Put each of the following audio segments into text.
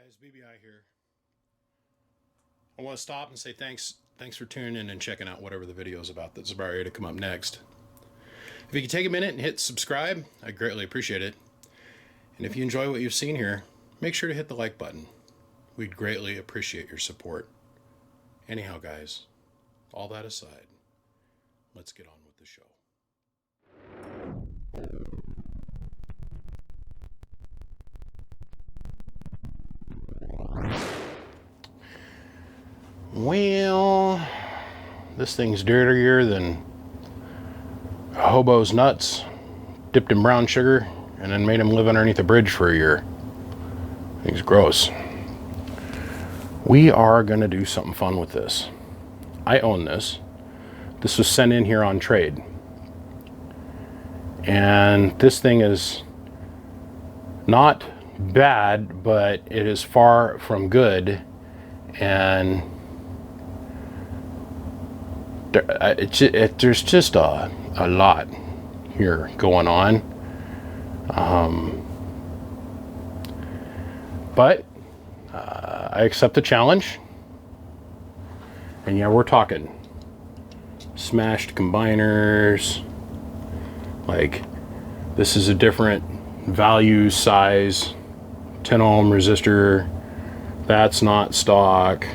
guys, BBI here. I want to stop and say thanks for tuning in and checking out whatever the video is about that's about ready to come up next. If you could take a minute and hit subscribe, I'd greatly appreciate it. And if you enjoy what you've seen here, make sure to hit the like button. We'd greatly appreciate your support. Anyhow, guys, all that aside, let's get on with the show. Well, this thing's dirtier than a hobo's nuts, dipped in brown sugar, and then made him live underneath a bridge for a year. Thing's gross. We are going to do something fun with this. I own this. This was sent in here on trade. And this thing is not bad, but it is far from good. And there's just a lot here going on. But I accept the challenge. And yeah, we're talking smashed combiners. Like, this is a different value size 10 ohm resistor. That's not stock.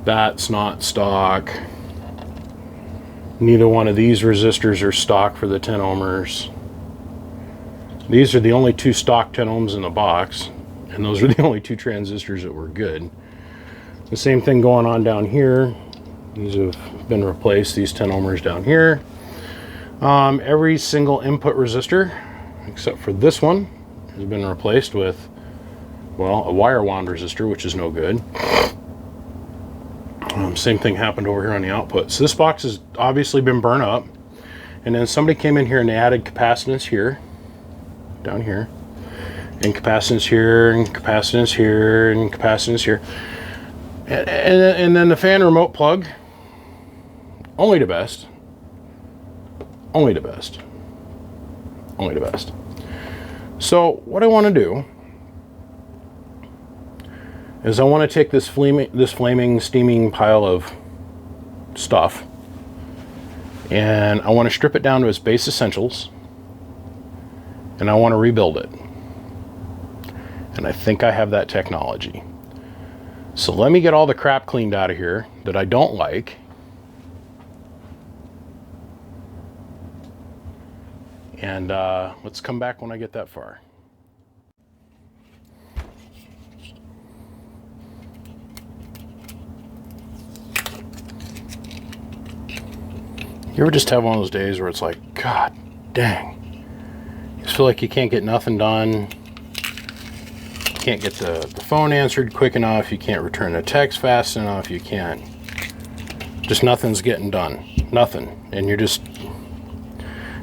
That's not stock. Neither one of these resistors are stock for the 10 ohmers. These are the only two stock 10 ohms in the box, and those are the only two transistors that were good. The same thing going on down here. These have been replaced, these 10 ohmers down here. Every single input resistor, except for this one, has been replaced with, well, a wire wound resistor, which is no good. Same thing happened over here on the output. So this box has obviously been burnt up, and then somebody came in here and they added capacitance here, down here, and capacitance here, and capacitance here, and capacitance here, and then the fan remote plug. Only the best. Only the best. Only the best. So what I want to do is I want to take this flaming, steaming pile of stuff, and I want to strip it down to its base essentials, and I want to rebuild it. And I think I have that technology. So let me get all the crap cleaned out of here that I don't like. And let's come back when I get that far. You ever just have one of those days where it's like, God dang, you just feel like you can't get nothing done, you can't get the phone answered quick enough, you can't return a text fast enough, you can't, just nothing's getting done, nothing, and you're just,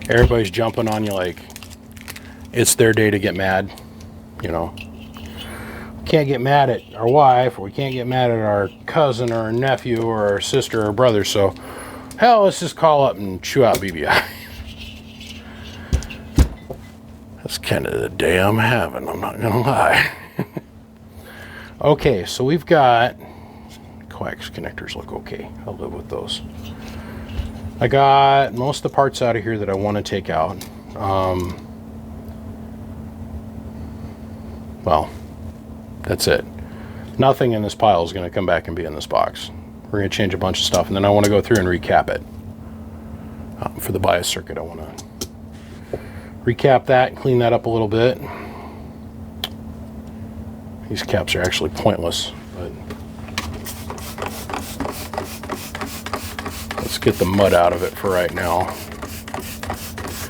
everybody's jumping on you like it's their day to get mad, you know. We can't get mad at our wife, or we can't get mad at our cousin or our nephew or our sister or brother, so hell, let's just call up and chew out BBI. That's kind of the day I'm having, I'm not gonna lie. Okay, so we've got coax connectors, look okay. I'll live with those. I got most of the parts out of here that I want to take out. Well, that's it. Nothing in this pile is going to come back and be in this box. We're going to change a bunch of stuff, and then I want to go through and recap it. For the bias circuit, I want to recap that and clean that up a little bit. These caps are actually pointless, but let's get the mud out of it for right now.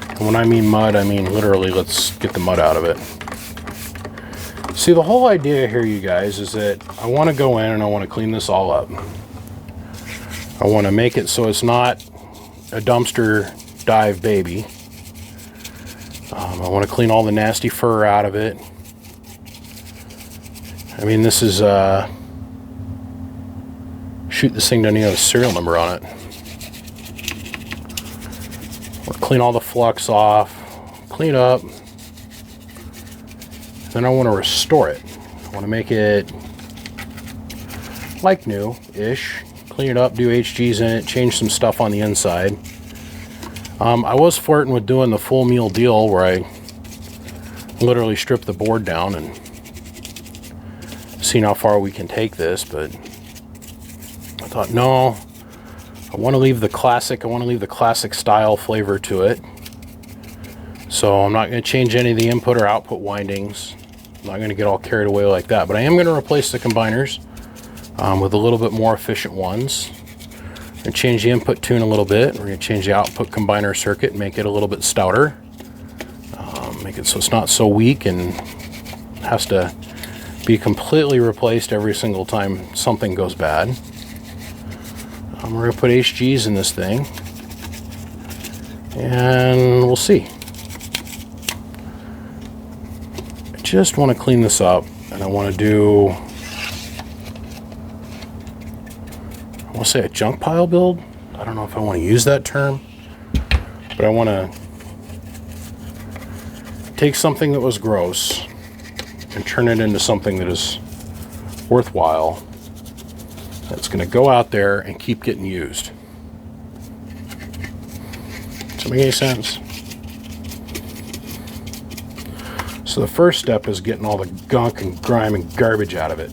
And when I mean mud, I mean literally, let's get the mud out of it. See, the whole idea here, you guys, is that I want to go in and I want to clean this all up. I want to make it so it's not a dumpster dive baby. I want to clean all the nasty fur out of it. I mean, this is, shoot, this thing doesn't even have a serial number on it. We'll clean all the flux off, clean up. Then I want to restore it. I want to make it like new-ish. Clean it up, do HGs in it, change some stuff on the inside. I was flirting with doing the full meal deal where I literally strip the board down and seeing how far we can take this, but I thought, no, I want to leave the classic, style flavor to it. So I'm not going to change any of the input or output windings. I'm not going to get all carried away like that, but I am going to replace the combiners with a little bit more efficient ones. And change the input tune a little bit. We're going to change the output combiner circuit and make it a little bit stouter. Make it so it's not so weak and has to be completely replaced every single time something goes bad. We're going to put HGs in this thing and we'll see. I just want to clean this up, and I want to do, I want to say a junk pile build. I don't know if I want to use that term, but I want to take something that was gross and turn it into something that is worthwhile, that's going to go out there and keep getting used. Does that make any sense? So the first step is getting all the gunk and grime and garbage out of it.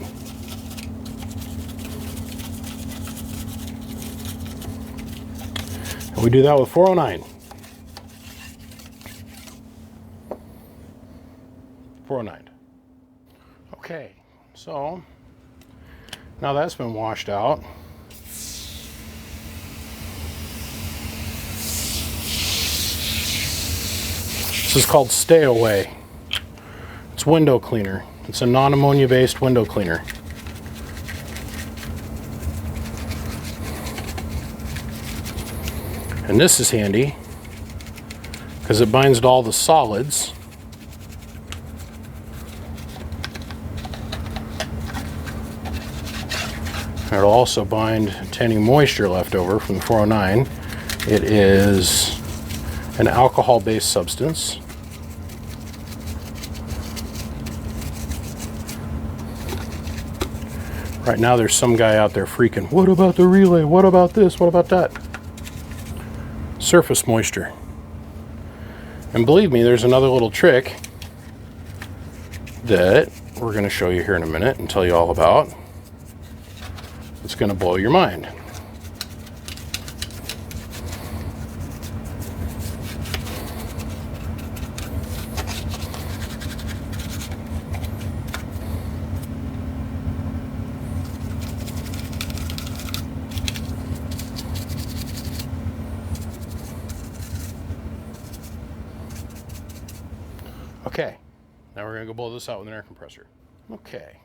And we do that with 409. 409. Okay, so now that's been washed out. This is called Stay Away. It's window cleaner. It's a non-ammonia based window cleaner. And this is handy because it binds to all the solids. It'll also bind to any moisture left over from the 409. It is an alcohol-based substance. Right now there's some guy out there freaking, what about the relay? What about this? What about that? Surface moisture. And believe me, there's another little trick that we're going to show you here in a minute and tell you all about. It's going to blow your mind. Okay, now we're going to go blow this out with an air compressor. Okay,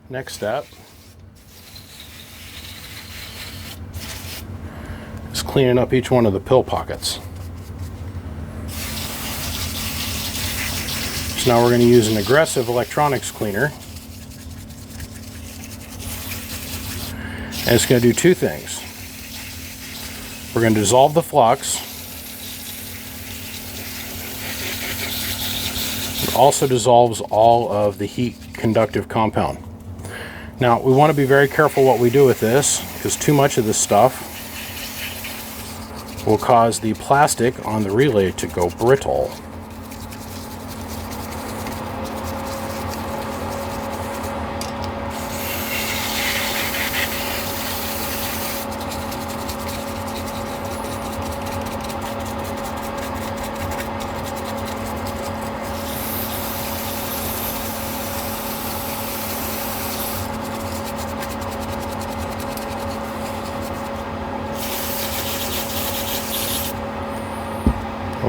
next step is cleaning up each one of the pill pockets. So now we're going to use an aggressive electronics cleaner. And it's going to do two things. We're going to dissolve the flux. It also dissolves all of the heat conductive compound. Now, we want to be very careful what we do with this, because too much of this stuff will cause the plastic on the relay to go brittle.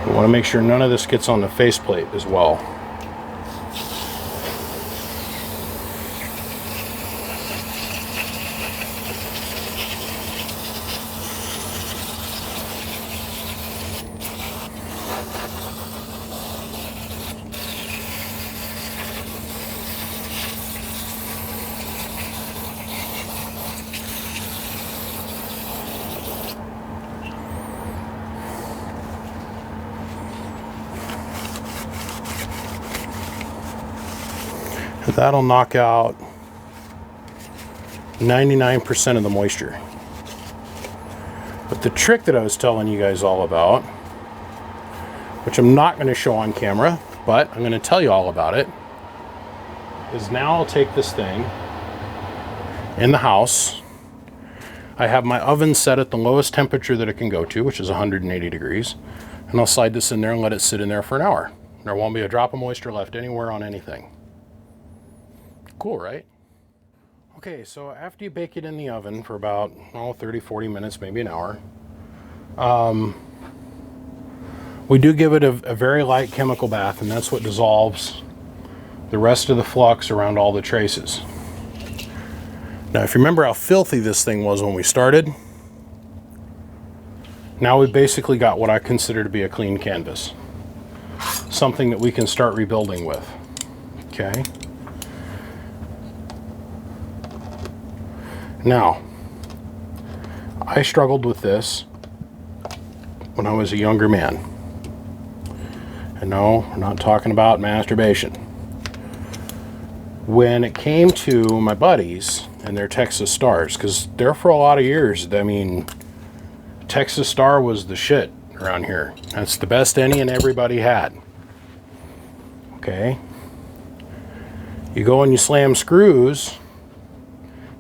We want to make sure none of this gets on the faceplate as well. That'll knock out 99% of the moisture. But the trick that I was telling you guys all about, which I'm not going to show on camera, but I'm going to tell you all about it, is now I'll take this thing in the house. I have my oven set at the lowest temperature that it can go to, which is 180 degrees. And I'll slide this in there and let it sit in there for an hour. There won't be a drop of moisture left anywhere on anything. Cool, right? Okay, so after you bake it in the oven for about 30, 40 minutes, maybe an hour, we do give it a very light chemical bath, and that's what dissolves the rest of the flux around all the traces. Now, if you remember how filthy this thing was when we started, now we've basically got what I consider to be a clean canvas. Something that we can start rebuilding with. Okay? Now, I struggled with this when I was a younger man. And no, we're not talking about masturbation. When it came to my buddies and their Texas Stars, because there for a lot of years, I mean, Texas Star was the shit around here. That's the best any and everybody had. Okay? You go and you slam screws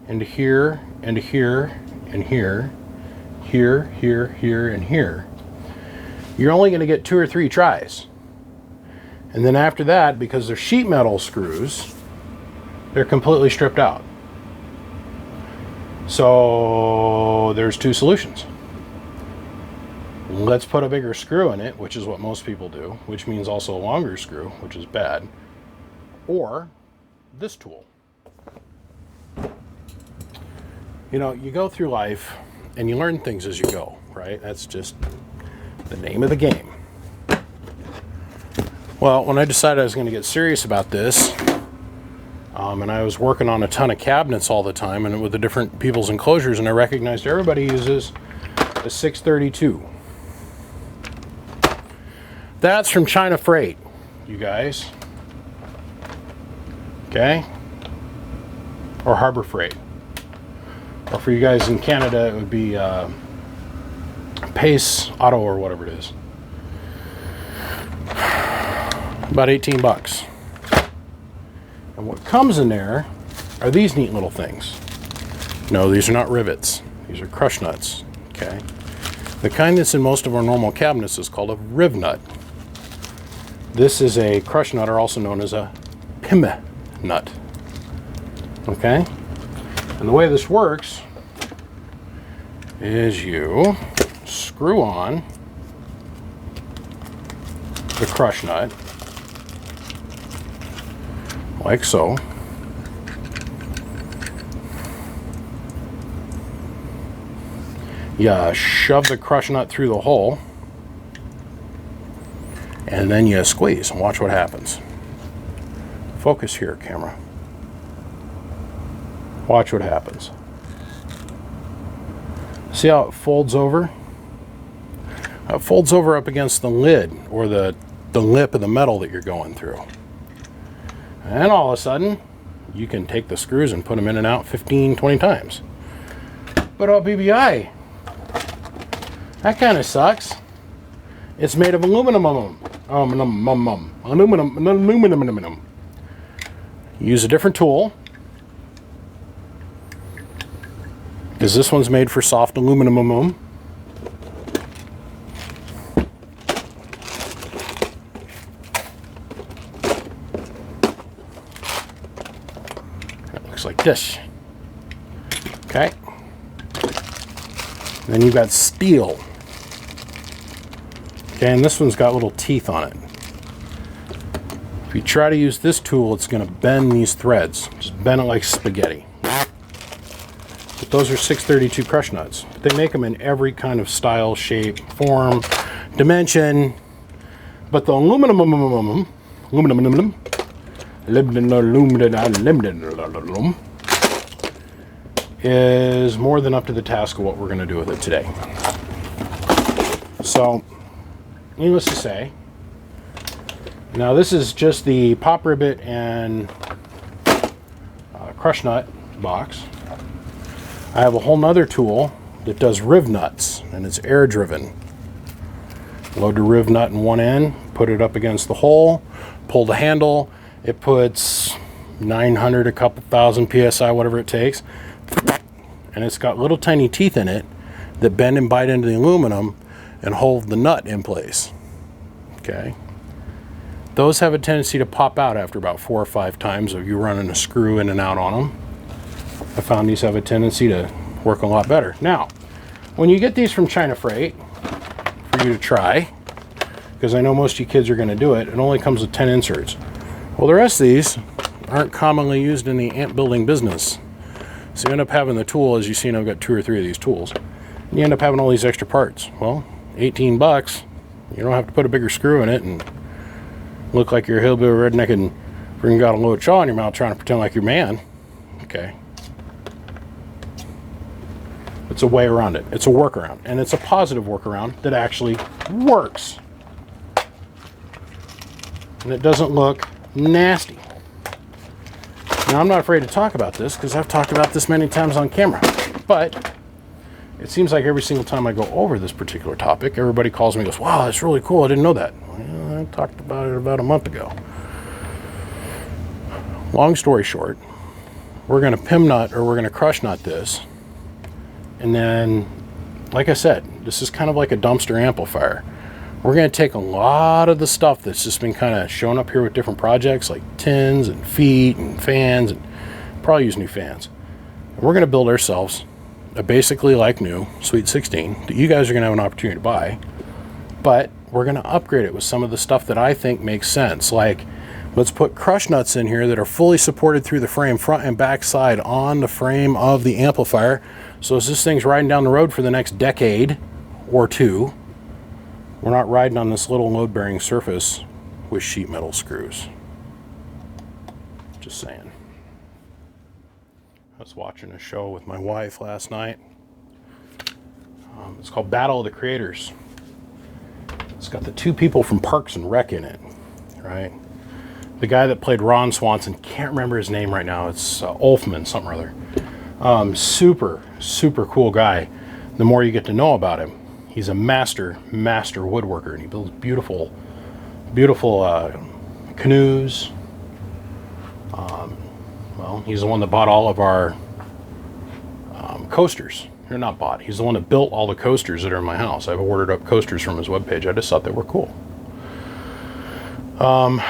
into here, into here, and here, here, here, here, and here. You're only going to get 2 or 3 tries. And then after that, because they're sheet metal screws, they're completely stripped out. So there's 2 solutions. Let's put a bigger screw in it, which is what most people do, which means also a longer screw, which is bad. Or this tool. You know, you go through life and you learn things as you go, right? That's just the name of the game. Well, when I decided I was going to get serious about this, and I was working on a ton of cabinets all the time and with the different people's enclosures, and I recognized everybody uses a 632. That's from China Freight, you guys. Okay? Or Harbor Freight. Or for you guys in Canada, it would be Pace Auto or whatever it is. About 18 bucks. And what comes in there are these neat little things. No, these are not rivets. These are crush nuts. Okay? The kind that's in most of our normal cabinets is called a riv nut. This is a crush nut, or also known as a pim nut. Okay? And the way this works is you screw on the crush nut like so. You shove the crush nut through the hole, and then you squeeze and watch what happens. Focus here, camera. Watch what happens. See how it folds over? It folds over up against the lid, or the lip of the metal that you're going through. And all of a sudden, you can take the screws and put them in and out 15, 20 times. But oh, BBI, that kind of sucks. It's made of aluminum. Aluminum. Use a different tool, because this one's made for soft aluminum. It looks like this. Okay. Then you've got steel. Okay, and this one's got little teeth on it. If you try to use this tool, it's going to bend these threads. Just bend it like spaghetti. But those are 632 crush nuts. But they make them in every kind of style, shape, form, dimension. But the aluminum is more than up to the task of what we're going to do with it today. So, needless to say, now this is just the pop rivet and crush nut box. I have a whole nother tool that does riv nuts, and it's air driven. Load the riv nut in one end, put it up against the hole, pull the handle. It puts 900, a couple thousand PSI, whatever it takes. And it's got little tiny teeth in it that bend and bite into the aluminum and hold the nut in place. Okay. Those have a tendency to pop out after about 4 or 5 times of you running a screw in and out on them. I found these have a tendency to work a lot better. Now, when you get these from China Freight, for you to try, because I know most of you kids are going to do it, it only comes with 10 inserts. Well, the rest of these aren't commonly used in the amp building business. So you end up having the tool, as you've seen, I've got 2 or 3 of these tools. And you end up having all these extra parts. Well, 18 bucks, you don't have to put a bigger screw in it and look like you're a hillbilly redneck and freaking got a load chaw in your mouth trying to pretend like you're man. Okay. It's a way around it. It's a workaround. And it's a positive workaround that actually works. And it doesn't look nasty. Now, I'm not afraid to talk about this because I've talked about this many times on camera. But it seems like every single time I go over this particular topic, everybody calls me and goes, wow, that's really cool. I didn't know that. Well, I talked about it about a month ago. Long story short, we're going to PIM nut or we're going to crush nut this. And then, like I said, this is kind of like a dumpster amplifier. We're going to take a lot of the stuff that's just been kind of shown up here with different projects like tins and feet and fans, and probably use new fans. And we're going to build ourselves a basically like new Sweet 16 that you guys are going to have an opportunity to buy. But we're going to upgrade it with some of the stuff that I think makes sense. Like, let's put crush nuts in here that are fully supported through the frame, front and back side, on the frame of the amplifier. So as this thing's riding down the road for the next decade or 2, we're not riding on this little load-bearing surface with sheet metal screws. Just saying. I was watching a show with my wife last night. It's called Battle of the Creators. It's got the 2 people from Parks and Rec in it, right? The guy that played Ron Swanson, can't remember his name right now. It's Ulfman, something or other. Super cool guy. The more you get to know about him, he's a master woodworker, and he builds beautiful canoes. Well, he's the one that bought all of our coasters. Or not bought. He's the one that built all the coasters that are in my house. I've ordered up coasters from his webpage. I just thought they were cool. And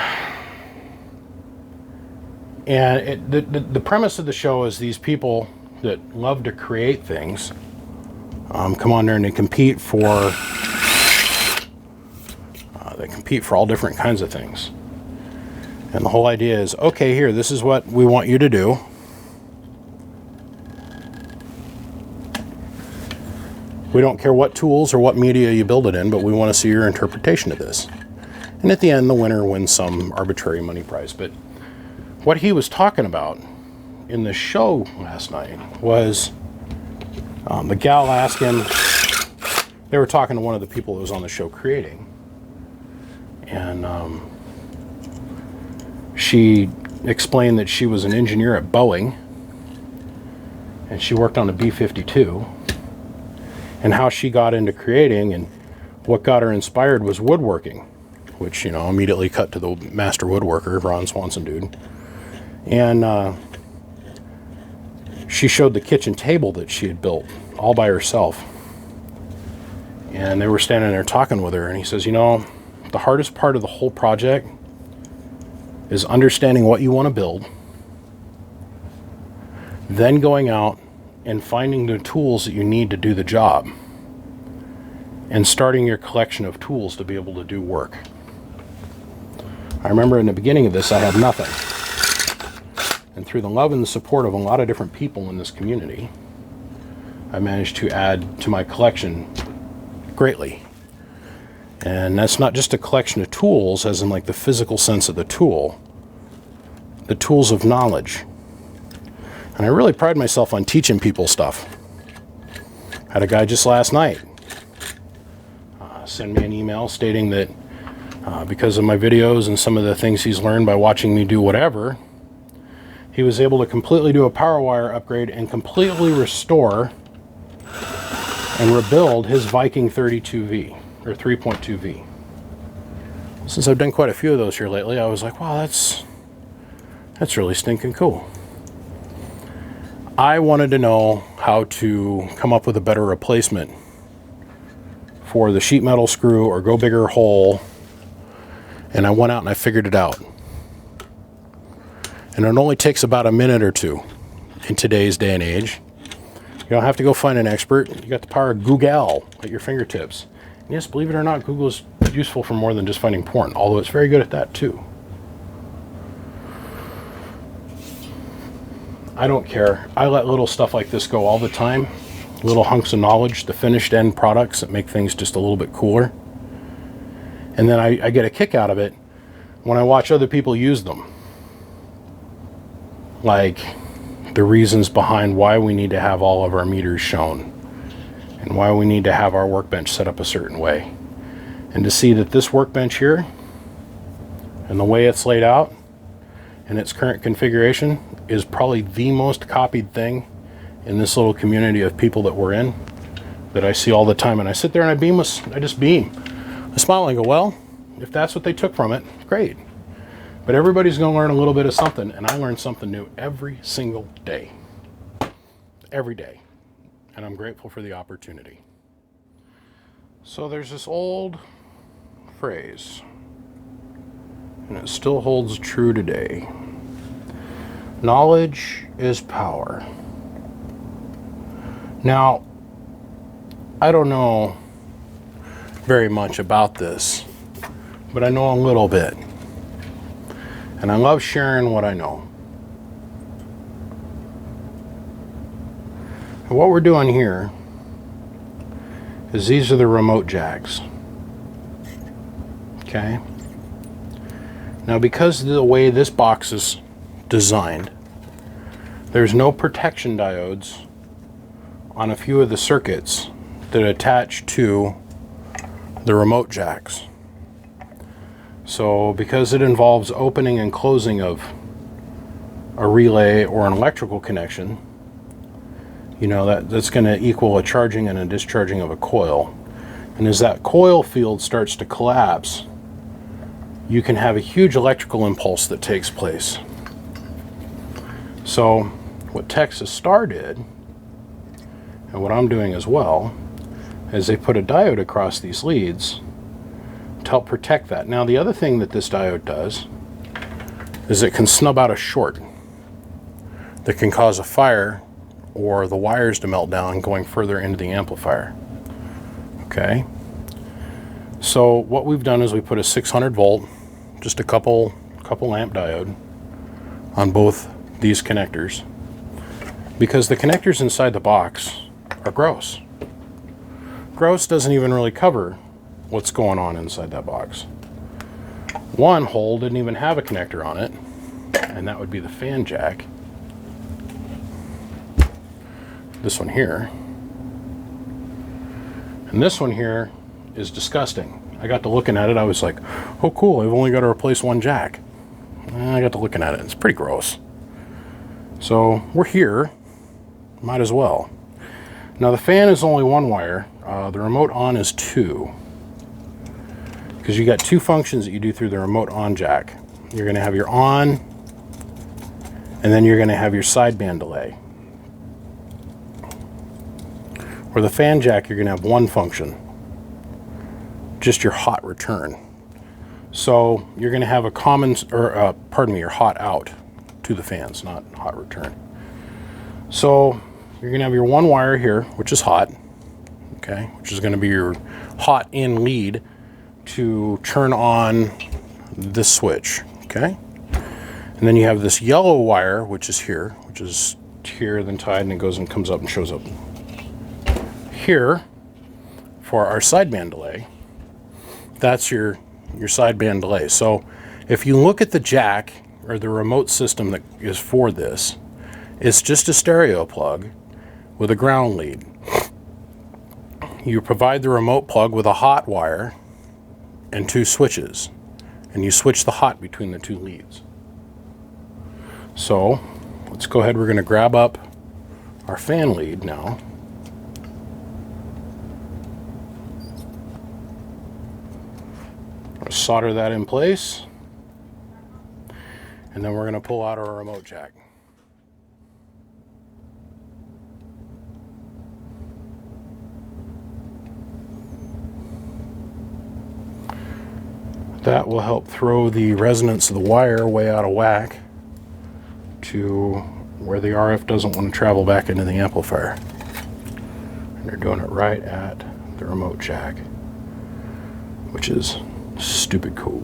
the premise of the show is these people that love to create things come on there and they compete for all different kinds of things. And the whole idea is, okay, here, this is what we want you to do. We don't care what tools or what media you build it in, but we want to see your interpretation of this. And at the end, the winner wins some arbitrary money prize. But what he was talking about in the show last night was the gal asked him, they were talking to one of the people that was on the show creating. And she explained that she was an engineer at Boeing and she worked on the B-52, and how she got into creating and what got her inspired was woodworking, which, you know, immediately cut to the master woodworker, Ron Swanson dude. And she showed the kitchen table that she had built all by herself. And they were standing there talking with her, and he says, you know, the hardest part of the whole project is understanding what you want to build, then going out and finding the tools that you need to do the job, and starting your collection of tools to be able to do work. I remember in the beginning of this, I had nothing. And through the love and the support of a lot of different people in this community, I managed to add to my collection greatly. And that's not just a collection of tools, as in like the physical sense of the tool, the tools of knowledge. And I really pride myself on teaching people stuff. Had a guy just last night send me an email stating that because of my videos and some of the things he's learned by watching me do whatever, he was able to completely do a power wire upgrade and completely restore and rebuild his Viking 32V, or 3.2V. Since I've done quite a few of those here lately, I was like, wow, that's really stinking cool. I wanted to know how to come up with a better replacement for the sheet metal screw or go bigger hole, and I went out and I figured it out. And it only takes about a minute or two in today's day and age. You don't have to go find an expert. You got the power of Google at your fingertips. And yes, believe it or not, Google is useful for more than just finding porn, although it's very good at that too. I don't care. I let little stuff like this go all the time. Little hunks of knowledge, the finished end products that make things just a little bit cooler. And then I get a kick out of it when I watch other people use them. Like the reasons behind why we need to have all of our meters shown and why we need to have our workbench set up a certain way. And to see that this workbench here and the way it's laid out in its current configuration is probably the most copied thing in this little community of people that we're in, that I see all the time. And I sit there and I just beam. I smile and go, well, if that's what they took from it, great. But everybody's going to learn a little bit of something, and I learn something new every single day. Every day. And I'm grateful for the opportunity. So there's this old phrase, and it still holds true today. Knowledge is power. Now, I don't know very much about this, but I know a little bit. And I love sharing what I know. And what we're doing here is these are the remote jacks. Okay? Now, because of the way this box is designed, there's no protection diodes on a few of the circuits that attach to the remote jacks. So because it involves opening and closing of a relay or an electrical connection, you know, that's going to equal a charging and a discharging of a coil. And as that coil field starts to collapse, you can have a huge electrical impulse that takes place. So what Texas Star did, and what I'm doing as well, is they put a diode across these leads to help protect that. Now, the other thing that this diode does is it can snub out a short that can cause a fire or the wires to melt down going further into the amplifier. Okay, so what we've done is we put a 600 volt, just a couple amp diode on both these connectors, because the connectors inside the box are gross. Gross doesn't even really cover what's going on inside that box. One hole didn't even have a connector on it, and that would be the fan jack. This one here. And this one here is disgusting. I got to looking at it, I was like, oh cool, I've only got to replace one jack. And I got to looking at it, it's pretty gross. So we're here, might as well. Now the fan is only one wire, the remote on is two. Because you got two functions that you do through the remote on jack. You're going to have your on, and then you're going to have your sideband delay. Where the fan jack, you're going to have one function, just your hot return. So you're going to have a common, or your hot out to the fans, not hot return. So you're going to have your one wire here, which is hot, okay, which is going to be your hot in lead to turn on this switch, okay? And then you have this yellow wire, which is here, then tied, and it goes and comes up and shows up here for our sideband delay. That's your sideband delay. So if you look at the jack or the remote system that is for this, it's just a stereo plug with a ground lead. You provide the remote plug with a hot wire and two switches, and you switch the hot between the two leads. So let's go ahead. We're going to grab up our fan lead now. Solder that in place, and then we're going to pull out our remote jack. That will help throw the resonance of the wire way out of whack to where the RF doesn't want to travel back into the amplifier. And they're doing it right at the remote jack, which is stupid cool.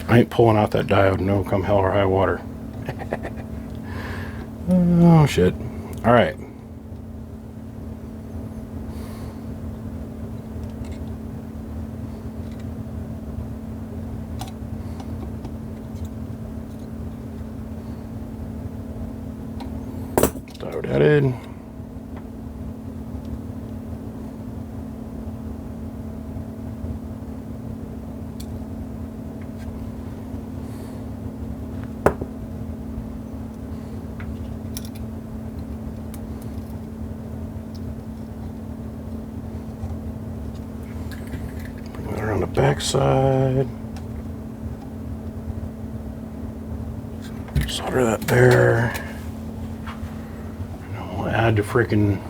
I ain't pulling out that diode, no, come hell or high water. Oh shit. All right. Diode added. Bring that around the back side. Solder that there. Add to freaking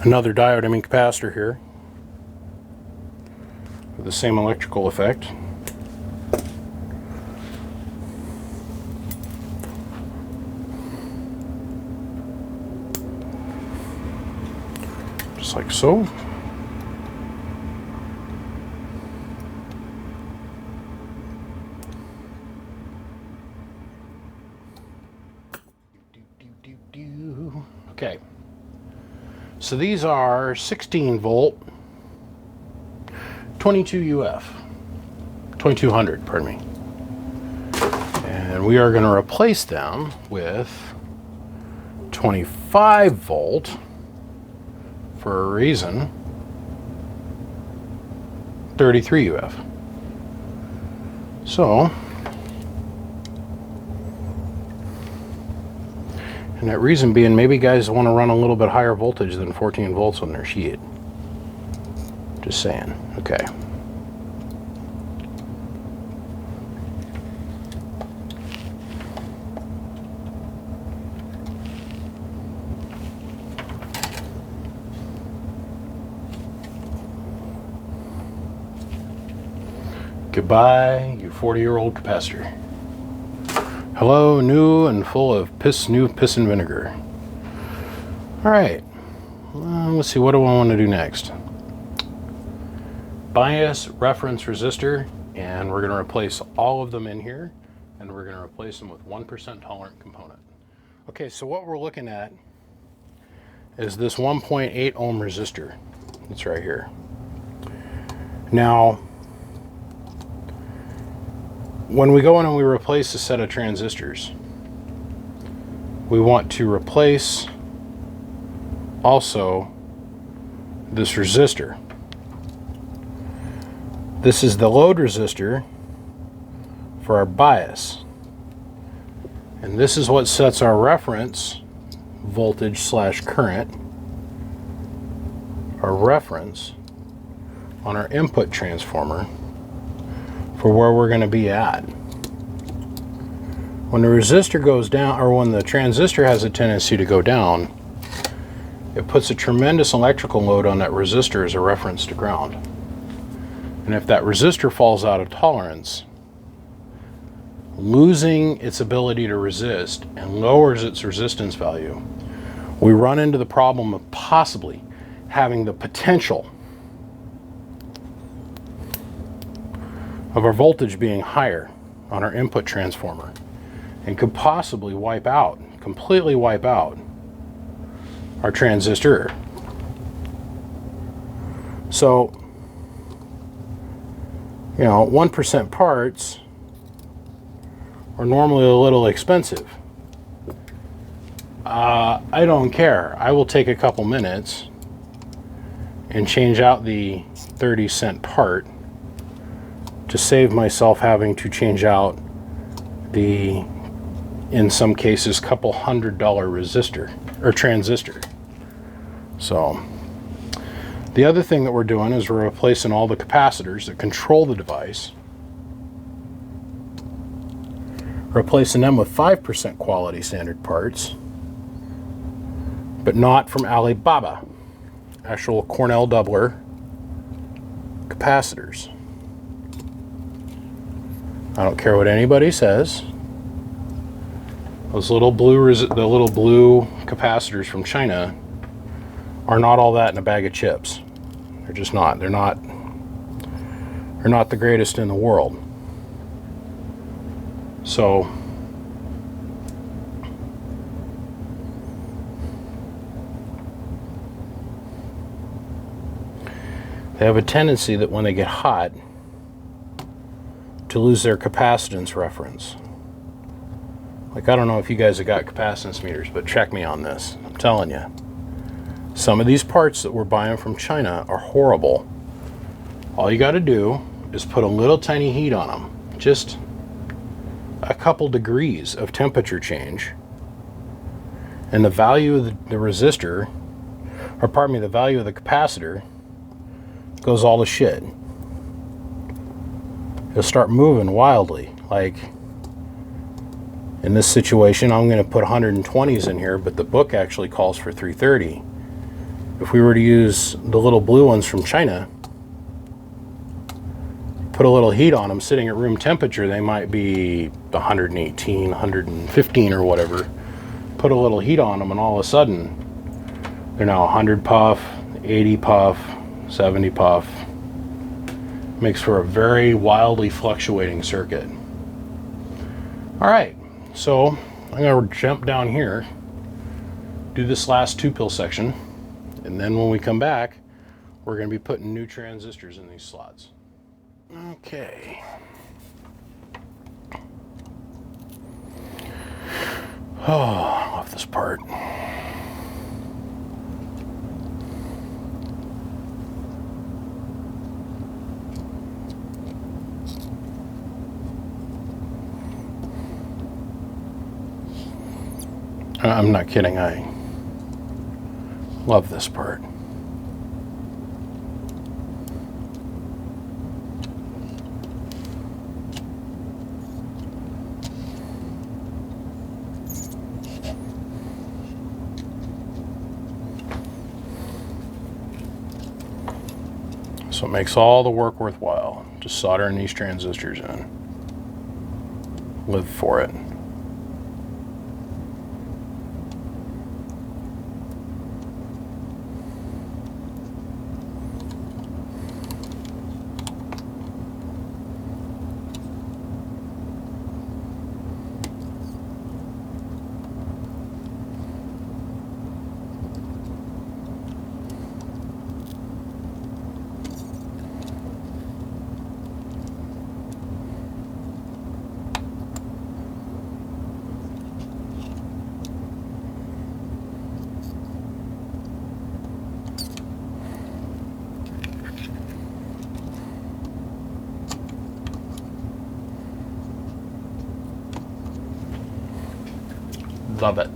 another diode, capacitor here with the same electrical effect. Just like so. Okay, so these are 16 volt, 22 UF, 2200, pardon me. And we are going to replace them with 25 volt for a reason, 33 UF. So, and that reason being, maybe guys want to run a little bit higher voltage than 14 volts on their sheet. Just saying. Okay. Goodbye, you 40-year-old capacitor. Hello, new and full of new piss and vinegar. All right, let's see, what do I want to do next? Bias reference resistor, and we're going to replace all of them in here, and we're going to replace them with 1% tolerant component. Okay, so what we're looking at is this 1.8 ohm resistor. It's right here. Now, when we go in and we replace a set of transistors, we want to replace also this resistor. This is the load resistor for our bias. And this is what sets our reference voltage slash current, our reference on our input transformer for where we're going to be at. When the resistor goes down, or when the transistor has a tendency to go down, it puts a tremendous electrical load on that resistor as a reference to ground. And if that resistor falls out of tolerance, losing its ability to resist and lowers its resistance value, we run into the problem of possibly having the potential of our voltage being higher on our input transformer and could possibly completely wipe out our transistor. So, 1% parts are normally a little expensive. I don't care. I will take a couple minutes and change out the 30-cent part to save myself having to change out the, in some cases, couple $100 resistor or transistor. So the other thing that we're doing is we're replacing all the capacitors that control the device, replacing them with 5% quality standard parts, but not from Alibaba, actual Cornell doubler capacitors. I don't care what anybody says. Those little blue, the little blue capacitors from China are not all that in a bag of chips. They're just not. They're not the greatest in the world. So they have a tendency that when they get hot to lose their capacitance reference. Like, I don't know if you guys have got capacitance meters, but check me on this. I'm telling you. Some of these parts that we're buying from China are horrible. All you got to do is put a little tiny heat on them. Just a couple degrees of temperature change. And the value of the resistor, or pardon me, the value of the capacitor goes all to shit. It'll start moving wildly. Like, in this situation, I'm going to put 120s in here, but the book actually calls for 330. If we were to use the little blue ones from China, put a little heat on them sitting at room temperature, they might be 118, 115 or whatever. Put a little heat on them and all of a sudden they're now 100 puff, 80 puff, 70 puff. Makes for a very wildly fluctuating circuit. All right, so I'm going to jump down here, do this last 2-pill section, and then when we come back, we're going to be putting new transistors in these slots. Okay. Oh, I love this part. I'm not kidding, I love this part. So it makes all the work worthwhile, just soldering these transistors in. Live for it. Love it.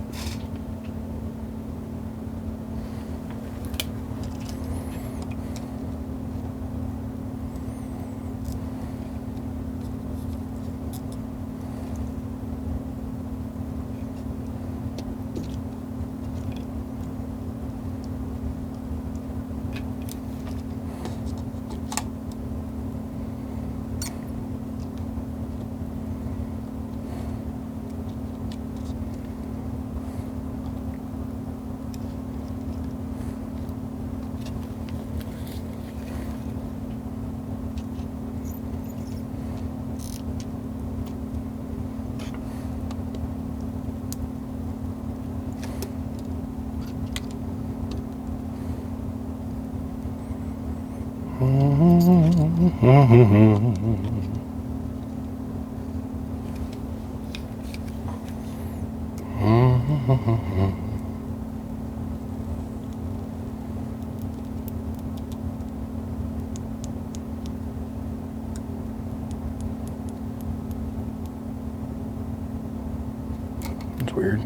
That's weird.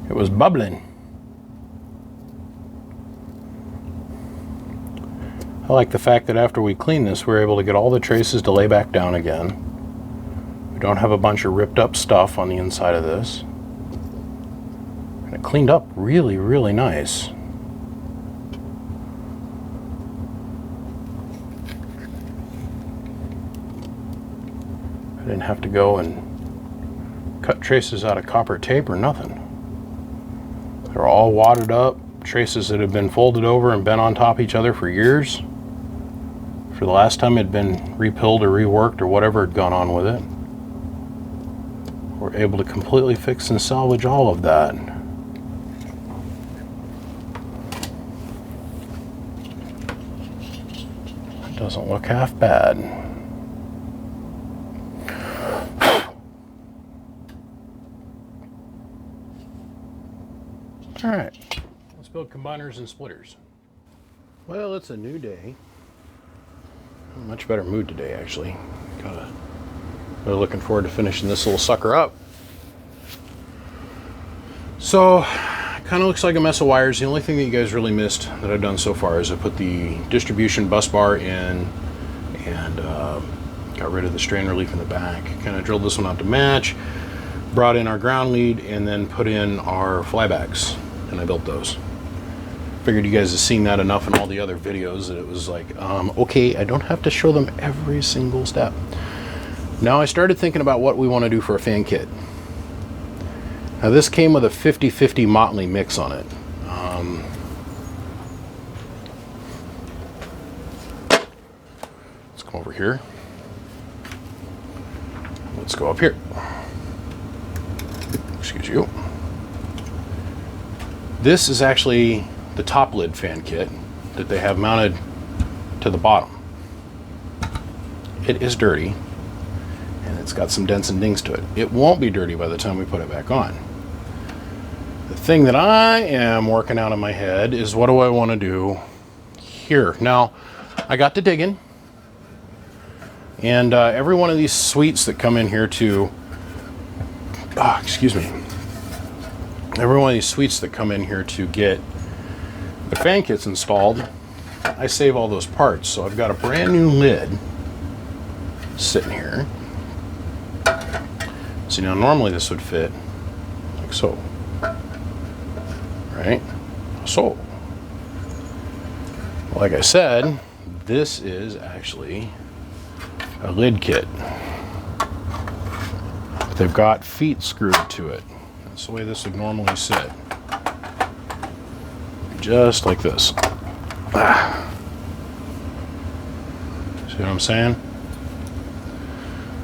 It was bubbling. I like the fact that after we clean this, we're able to get all the traces to lay back down again. We don't have a bunch of ripped up stuff on the inside of this. And it cleaned up really, really nice. I didn't have to go and cut traces out of copper tape or nothing. They're all wadded up, traces that have been folded over and been on top of each other for years. For the last time it had been repilled or reworked or whatever had gone on with it. We're able to completely fix and salvage all of that. It doesn't look half bad. All right, let's build combiners and splitters. Well, it's a new day. I'm in a much better mood today, actually. Really looking forward to finishing this little sucker up. So, kind of looks like a mess of wires. The only thing that you guys really missed that I've done so far is I put the distribution bus bar in and got rid of the strain relief in the back. Kind of drilled this one out to match, brought in our ground lead, and then put in our flybacks, and I built those. Figured you guys have seen that enough in all the other videos that it was like, okay, I don't have to show them every single step. Now I started thinking about what we want to do for a fan kit. Now this came with a 50-50 Motley mix on it. Let's come over here. Let's go up here. Excuse you. This is actually the top lid fan kit that they have mounted to the bottom. It is dirty and it's got some dents and dings to it. It won't be dirty by the time we put it back on. The thing that I am working out in my head is what do I want to do here? Now, I got to digging, and every one of these suites that come in here to, excuse me, every one of these suites that come in here to get the fan kits installed, I save all those parts. So I've got a brand new lid sitting here. See, now normally this would fit like so, right? So, like I said, this is actually a lid kit. But they've got feet screwed to it. That's the way this would normally sit. Just like this. See what I'm saying?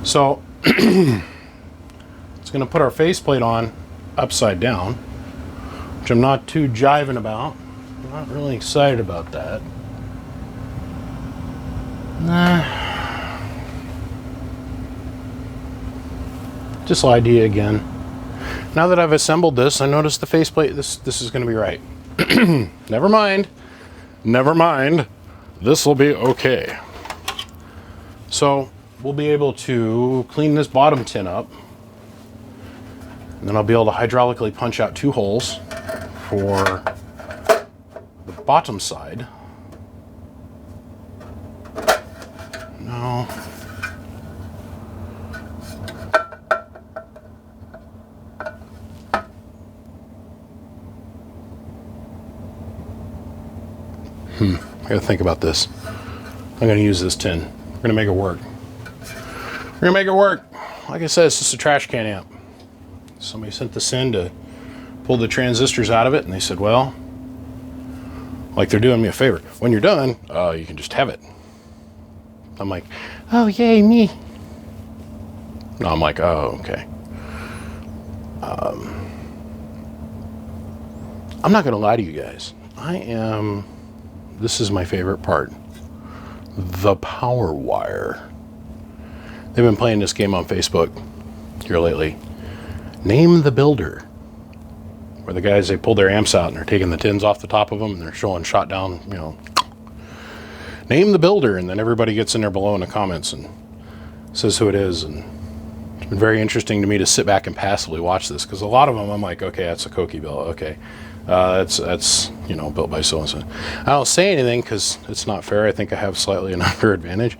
So, it's going to put our faceplate on upside down, which I'm not too jiving about. I'm not really excited about that. Just idea again. Now that I've assembled this, I noticed the faceplate, this is going to be right. Never mind. Never mind. This will be okay. So we'll be able to clean this bottom tin up, and then I'll be able to hydraulically punch out 2 holes for the bottom side. No. I gotta think about this. I'm gonna use this tin. We're gonna make it work. We're gonna make it work. Like I said, it's just a trash can amp. Somebody sent this in to pull the transistors out of it, and they said, well, like they're doing me a favor. When you're done, you can just have it. I'm like, oh, yay, me. No, I'm like, oh, okay. I'm not gonna lie to you guys. This is my favorite part. The power wire. They've been playing this game on Facebook here lately. Name the Builder. Where the guys, they pull their amps out and they're taking the tins off the top of them and they're showing shot down, you know. Name the Builder, and then everybody gets in there below in the comments and says who it is and It's been very interesting to me to sit back and passively watch this, because a lot of them I'm like, okay, that's a Koki bill. Okay, that's you know, built by so and so. I don't say anything because it's not fair. I think I have slightly an unfair advantage.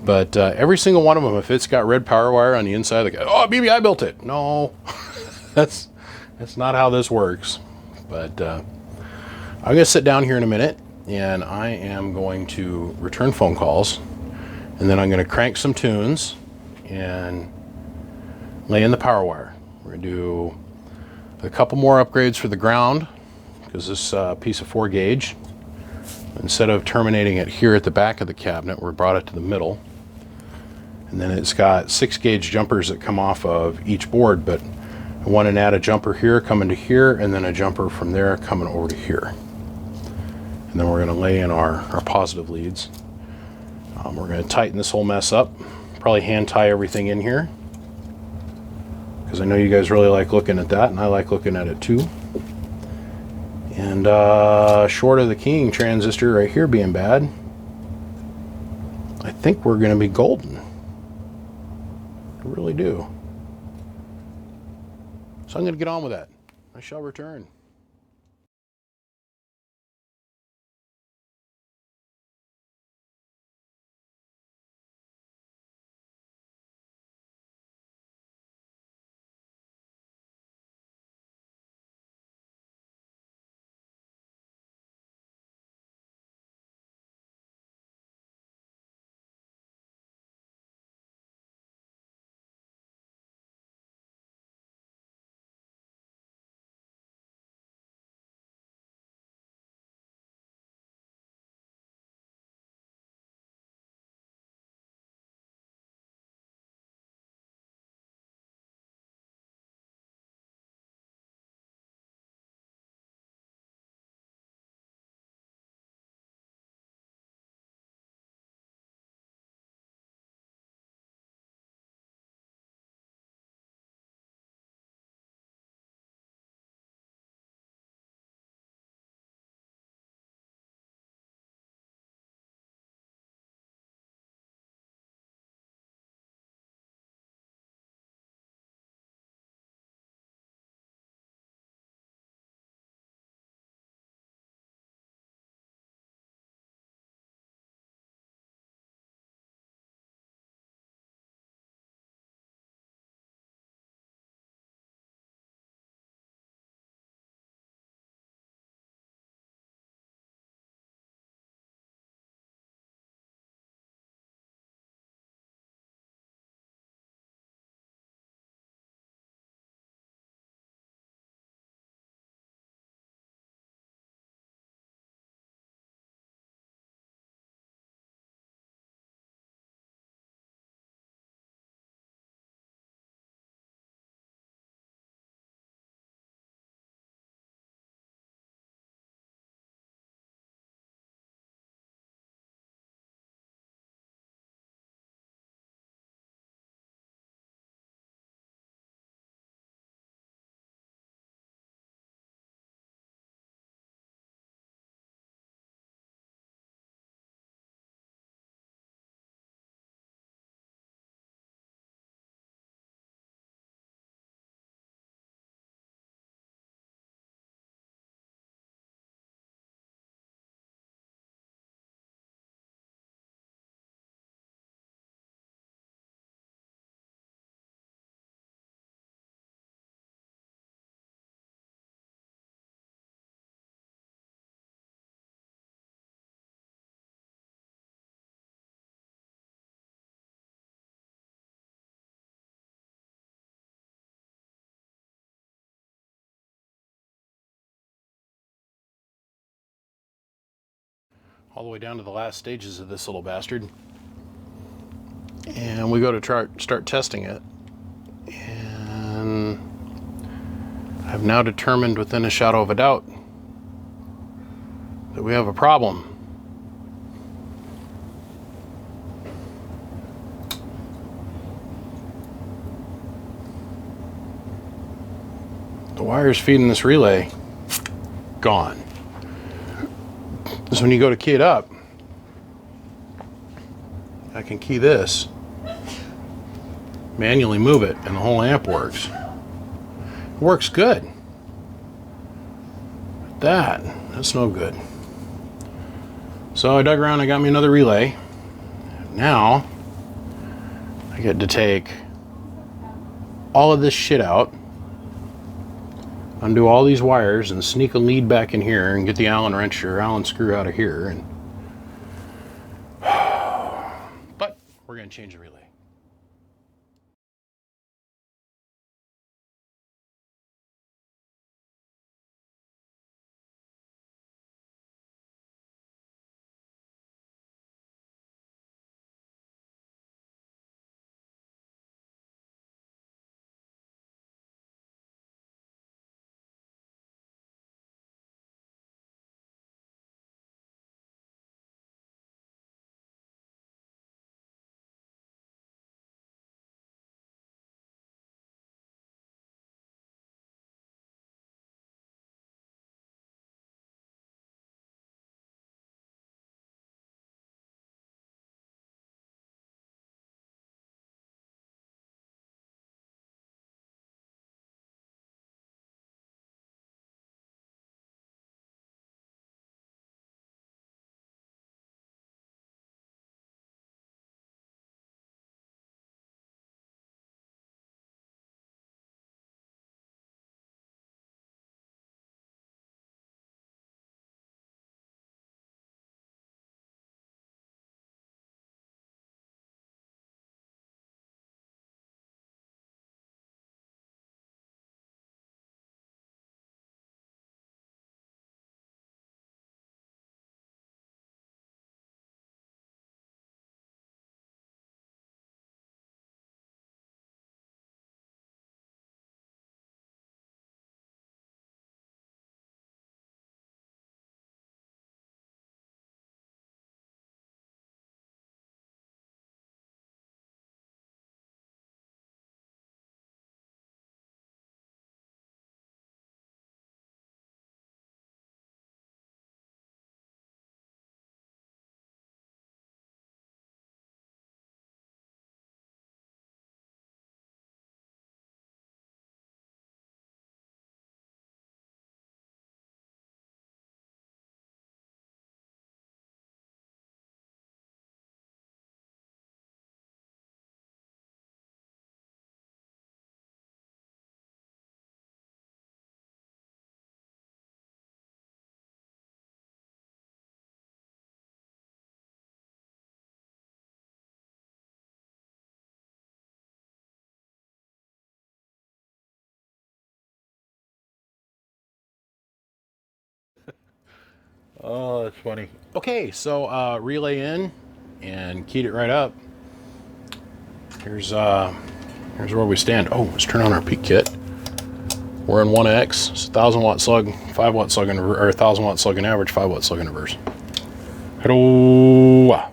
But every single one of them, if it's got red power wire on the inside, they go, oh, BB, I built it. No, that's not how this works. But I'm going to sit down here in a minute, and I am going to return phone calls, and then I'm going to crank some tunes and lay in the power wire. We're going to do a couple more upgrades for the ground, because this piece of 4 gauge, instead of terminating it here at the back of the cabinet, we brought it to the middle. And then it's got 6 gauge jumpers that come off of each board, but I want to add a jumper here coming to here, and then a jumper from there coming over to here. And then we're going to lay in our positive leads. We're going to tighten this whole mess up, probably hand tie everything in here, because I know you guys really like looking at that, and I like looking at it too. And short of the keying transistor right here being bad, I think we're going to be golden. I really do. So I'm going to get on with that. I shall return. All the way down to the last stages of this little bastard. And we go to start testing it. And I've now determined within a shadow of a doubt that we have a problem. The wires feeding this relay, gone. So when you go to key it up, I can key this. manually move it, and the whole amp works. It works good. That's no good. So I dug around, I got me another relay. Now I get to take all of this shit out, undo all these wires, and sneak a lead back in here and get the Allen wrench or Allen screw out of here. And but we're going to change the relay. Oh, that's funny. Okay, so relay in and keyed it right up. Here's where we stand. Oh, let's turn on our peak kit. We're in 1X. It's a 1,000 watt slug, 5 watt slug, or 1,000 watt slug in average, 5 watt slug in reverse. Hello.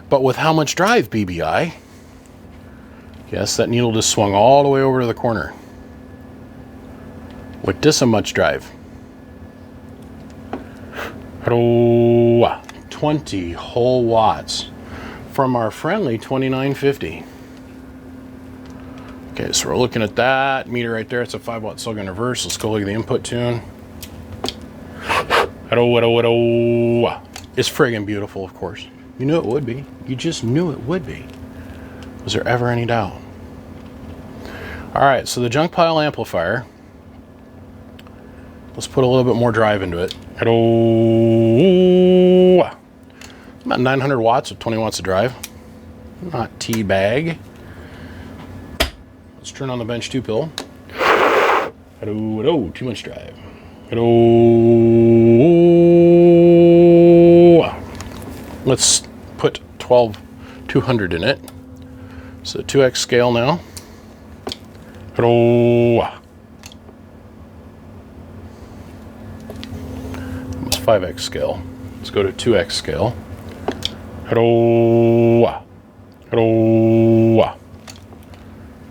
But with how much drive, BBI? Yes, that needle just swung all the way over to the corner. With this much drive. Hello. 20 whole watts from our friendly 2950. Okay, so we're looking at that meter right there. It's a 5 watt slug in reverse. Let's go look at the input tune. Hello. It's friggin' beautiful, of course. You knew it would be. You just knew it would be. Was there ever any doubt? All right, so the junk pile amplifier. Let's put a little bit more drive into it. Hello. About 900 watts with 20 watts of drive. Not teabag. Let's turn on the bench 2 pill. Hello, too much drive. Hello. Let's put 12,200 in it. So 2x scale now. Hello. Almost 5x scale. Let's go to 2x scale. Hello. Hello.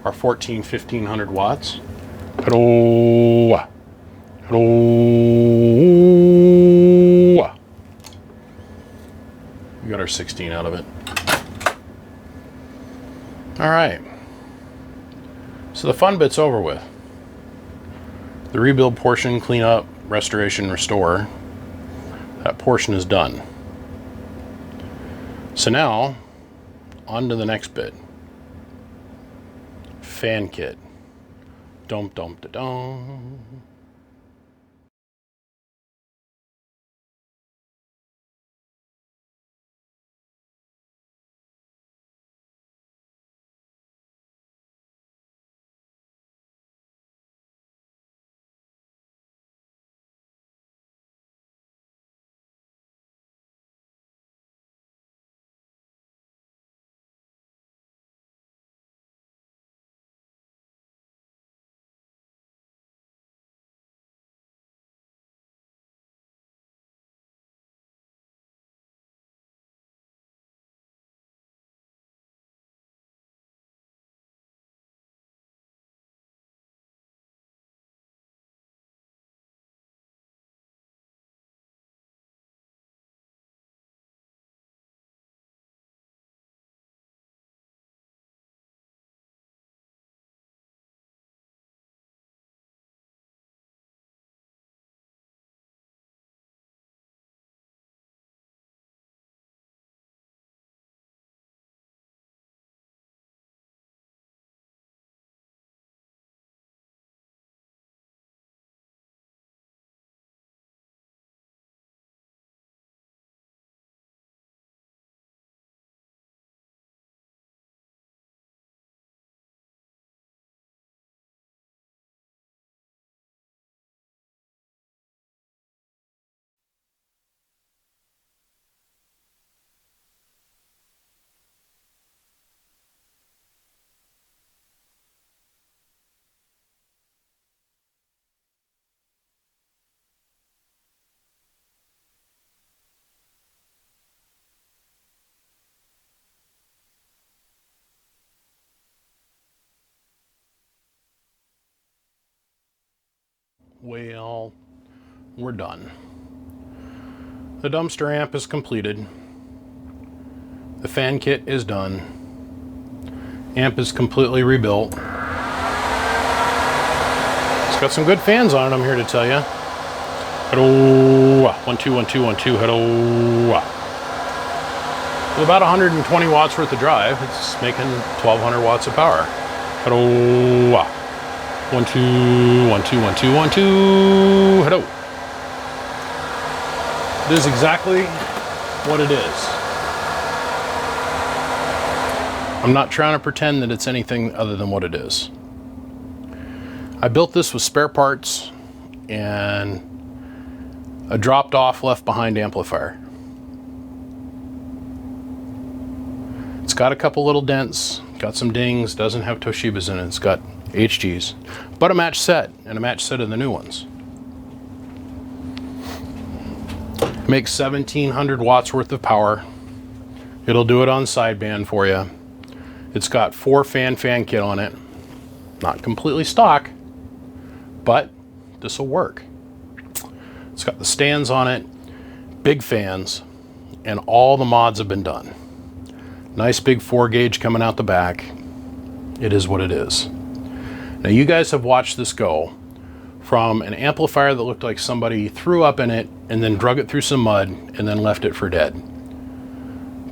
Our 1500 watts. Hello. Hello. We got our 16 out of it. All right. So the fun bit's over with. The rebuild portion, clean up, restoration, restore, that portion is done. So now, on to the next bit. Fan kit. Dum dum da dum. Well, we're done. The dumpster amp is completed. The fan kit is done. Amp is completely rebuilt. It's got some good fans on it, I'm here to tell you. Hello, 1 2 1 2 1 2. Hello. With about 120 watts worth of drive, it's making 1200 watts of power. Hello. 1 2 1 2 1 2 1 2. Hello. It is exactly what it is. I'm not trying to pretend that it's anything other than what it is. I built this with spare parts and a dropped off left behind amplifier. It's got a couple little dents, got some dings, doesn't have Toshibas in it, it's got HGs, but a match set and a match set of the new ones. Makes 1700 watts worth of power. It'll do it on sideband for you. It's got 4 fan kit on it. Not completely stock, but this will work. It's got the stands on it, big fans, and all the mods have been done. Nice big 4 gauge coming out the back. It is what it is. Now you guys have watched this go from an amplifier that looked like somebody threw up in it and then drug it through some mud and then left it for dead,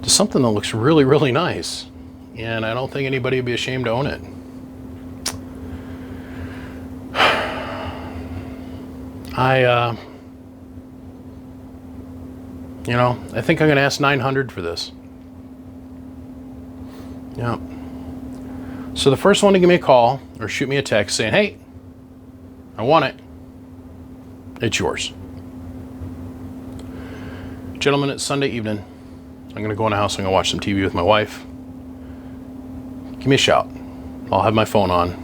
to something that looks really, really nice. And I don't think anybody would be ashamed to own it. I think I'm gonna ask 900 for this. Yeah. So the first one to give me a call or shoot me a text saying, hey, I want it, it's yours. Gentlemen, it's Sunday evening. I'm gonna go in the house, I'm gonna watch some TV with my wife. Give me a shout. I'll have my phone on.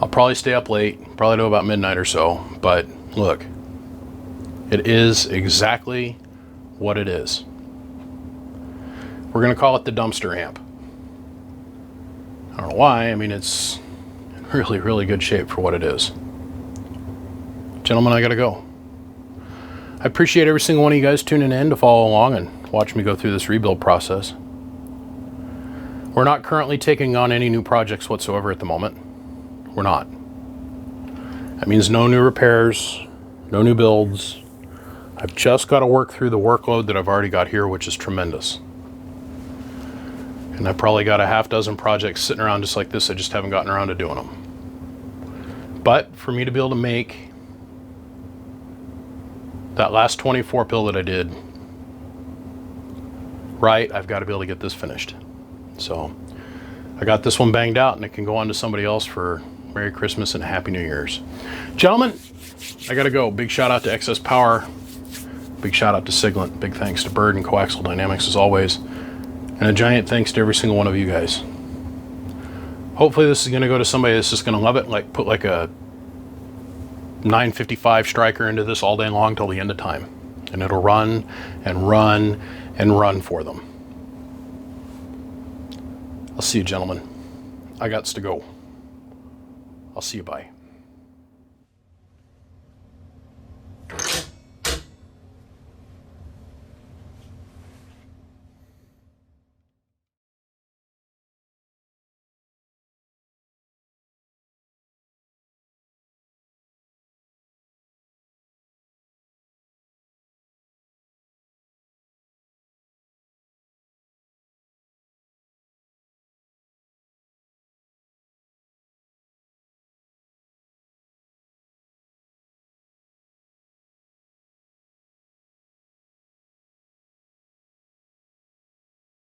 I'll probably stay up late, probably to about midnight or so, but look, it is exactly what it is. We're gonna call it the dumpster amp. I don't know why, I mean, it's in really, really good shape for what it is. Gentlemen, I gotta go. I appreciate every single one of you guys tuning in to follow along and watch me go through this rebuild process. We're not currently taking on any new projects whatsoever at the moment. We're not. That means no new repairs, no new builds. I've just got to work through the workload that I've already got here, which is tremendous. And I've probably got a half dozen projects sitting around just like this. I just haven't gotten around to doing them. But for me to be able to make that last 24 pill that I did right, I've got to be able to get this finished. So I got this one banged out, and it can go on to somebody else for Merry Christmas and Happy New Year's. Gentlemen, I got to go. Big shout out to Excess Power. Big shout out to Siglent. Big thanks to Bird and Coaxial Dynamics as always. And a giant thanks to every single one of you guys. Hopefully this is going to go to somebody that's just going to love it. Like put like a 955 striker into this all day long till the end of time. And it'll run and run and run for them. I'll see you, gentlemen. I gots to go. I'll see you. Bye.